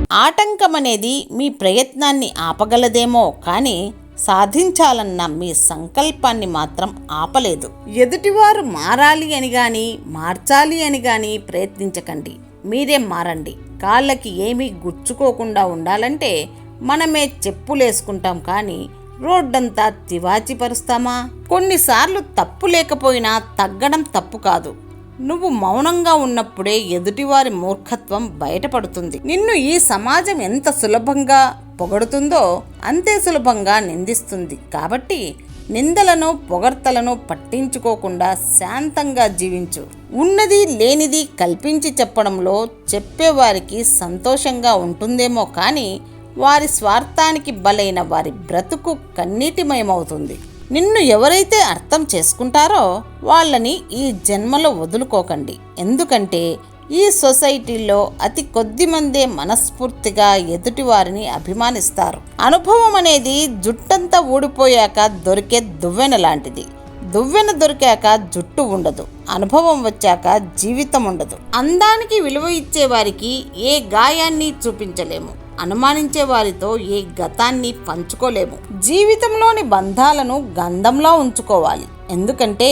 ఆటంకం అనేది మీ ప్రయత్నాన్ని ఆపగలదేమో కానీ సాధించాలన్న మీ సంకల్పాన్ని మాత్రం ఆపలేదు. ఎదుటివారు మారాలి అని కానీ మార్చాలి అని కానీ ప్రయత్నించకండి. మీరే మారండి. కాళ్ళకి ఏమీ గుచ్చుకోకుండా ఉండాలంటే మనమే చెప్పులేసుకుంటాం కానీ రోడ్డంతా తివాచి పరుస్తామా? కొన్నిసార్లు తప్పు లేకపోయినా తగ్గడం తప్పు కాదు. నువ్వు మౌనంగా ఉన్నప్పుడే ఎదుటివారి మూర్ఖత్వం బయటపడుతుంది. నిన్ను ఈ సమాజం ఎంత సులభంగా పొగడుతుందో అంతే సులభంగా నిందిస్తుంది. కాబట్టి నిందలను పొగడ్తలను పట్టించుకోకుండా శాంతంగా జీవించు. ఉన్నది లేనిది కల్పించి చెప్పడంలో చెప్పేవారికి సంతోషంగా ఉంటుందేమో కానీ వారి స్వార్థానికి బలైన వారి బ్రతుకు కన్నీటిమయమవుతుంది. నిన్ను ఎవరైతే అర్థం చేసుకుంటారో వాళ్ళని ఈ జన్మలో వదులుకోకండి. ఎందుకంటే ఈ సొసైటీలో అతి కొద్ది మందే మనస్ఫూర్తిగా ఎదుటివారిని అభిమానిస్తారు. అనుభవం అనేది జుట్టంతా ఊడిపోయాక దొరికే దువ్వెన లాంటిది. దువ్వెన దొరికాక జుట్టు ఉండదు. అనుభవం వచ్చాక జీవితం ఉండదు. అందానికి విలువ ఇచ్చేవారికి ఏ గాయాన్ని చూపించలేము. అనుమానించే వారితో ఏ గతాన్ని పంచుకోలేము. జీవితంలోని బంధాలను గంధంలో ఉంచుకోవాలి. ఎందుకంటే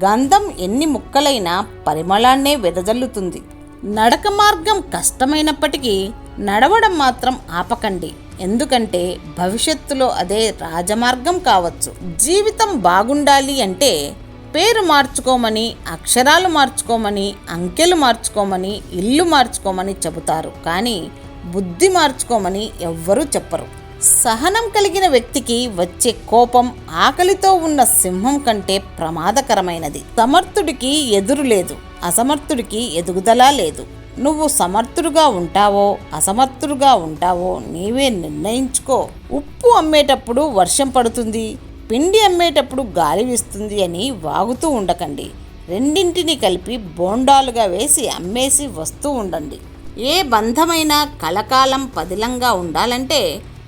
గంధం ఎన్ని ముక్కలైనా పరిమళాన్నే వెదజల్లుతుంది. నడక మార్గం కష్టమైనప్పటికీ నడవడం మాత్రం ఆపకండి. ఎందుకంటే భవిష్యత్తులో అదే రాజమార్గం కావచ్చు. జీవితం బాగుండాలి అంటే పేరు మార్చుకోమని, అక్షరాలు మార్చుకోమని, అంకెలు మార్చుకోమని, ఇల్లు మార్చుకోమని చెబుతారు. కానీ బుద్ధి మార్చుకోమని ఎవ్వరూ చెప్పరు. సహనం కలిగిన వ్యక్తికి వచ్చే కోపం ఆకలితో ఉన్న సింహం కంటే ప్రమాదకరమైనది. సమర్థుడికి ఎదురు లేదు, అసమర్థుడికి ఎదుగుదల లేదు. నువ్వు సమర్థుడుగా ఉంటావో అసమర్థుడుగా ఉంటావో నీవే నిర్ణయించుకో. ఉప్పు అమ్మేటప్పుడు వర్షం పడుతుంది, పిండి అమ్మేటప్పుడు గాలి వీస్తుంది అని వాగుతూ ఉండకండి. రెండింటిని కలిపి బోండాలుగా వేసి అమ్మేసి వస్తూ ఉండండి. ఏ బంధమైనా కలకాలం పదిలంగా ఉండాలంటే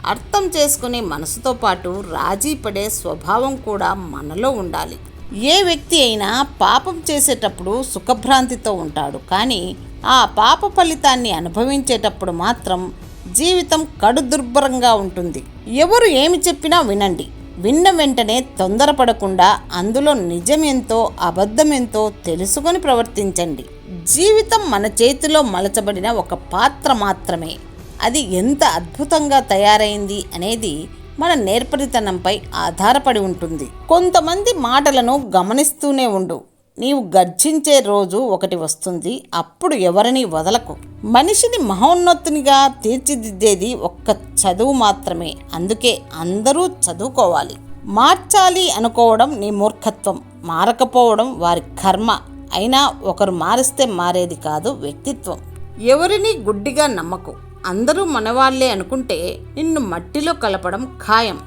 అర్థం చేసుకునే మనసుతో పాటు రాజీ పడే స్వభావం కూడా మనలో ఉండాలి. ఏ వ్యక్తి అయినా పాపం చేసేటప్పుడు సుఖభ్రాంతితో ఉంటాడు. కానీ ఆ పాప ఫలితాన్ని అనుభవించేటప్పుడు మాత్రం జీవితం కడుదుర్భరంగా ఉంటుంది. ఎవరు ఏమి చెప్పినా వినండి. విన్న వెంటనే తొందరపడకుండా అందులో నిజమెంతో అబద్ధమెంతో తెలుసుకొని ప్రవర్తించండి. జీవితం మన చేతిలో మలచబడిన ఒక పాత్ర మాత్రమే. అది ఎంత అద్భుతంగా తయారైంది అనేది మన నేర్పరితనంపై ఆధారపడి ఉంటుంది. కొంతమంది మాటలను గమనిస్తూనే ఉండు. నీవు గర్జించే రోజు ఒకటి వస్తుంది. అప్పుడు ఎవరిని వదలకు. మనిషిని మహోన్నతునిగా తీర్చిదిద్దేది ఒక్క చదువు మాత్రమే. అందుకే అందరూ చదువుకోవాలి. మార్చాలి అనుకోవడం నీ మూర్ఖత్వం. మారకపోవడం వారి కర్మ. అయినా ఒకరు మారిస్తే మారేది కాదు వ్యక్తిత్వం. ఎవరిని గుడ్డిగా నమ్మకు. అందరూ మనవాళ్లే అనుకుంటే నిన్ను మట్టిలో కలపడం ఖాయం.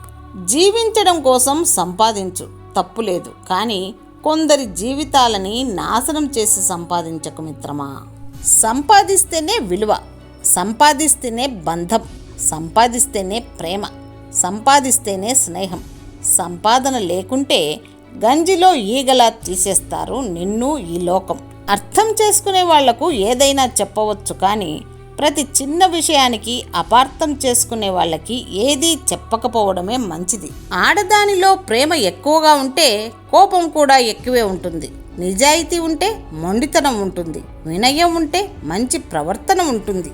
జీవించడం కోసం సంపాదించు, తప్పులేదు. కానీ కొందరి జీవితాలని నాశనం చేసి సంపాదించకు మిత్రమా. సంపాదిస్తేనే విలువ, సంపాదిస్తేనే బంధం, సంపాదిస్తేనే ప్రేమ, సంపాదిస్తేనే స్నేహం. సంపాదన లేకుంటే గంజిలో ఈగలా తీసేస్తారు నిన్ను ఈ లోకం. అర్థం చేసుకునే వాళ్లకు ఏదైనా చెప్పవచ్చు. కానీ ప్రతి చిన్న విషయానికి అపార్థం చేసుకునే వాళ్ళకి ఏదీ చెప్పకపోవడమే మంచిది. ఆడదానిలో ప్రేమ ఎక్కువగా ఉంటే కోపం కూడా ఎక్కువే ఉంటుంది. నిజాయితీ ఉంటే మొండితనం ఉంటుంది. వినయం ఉంటే మంచి ప్రవర్తన ఉంటుంది.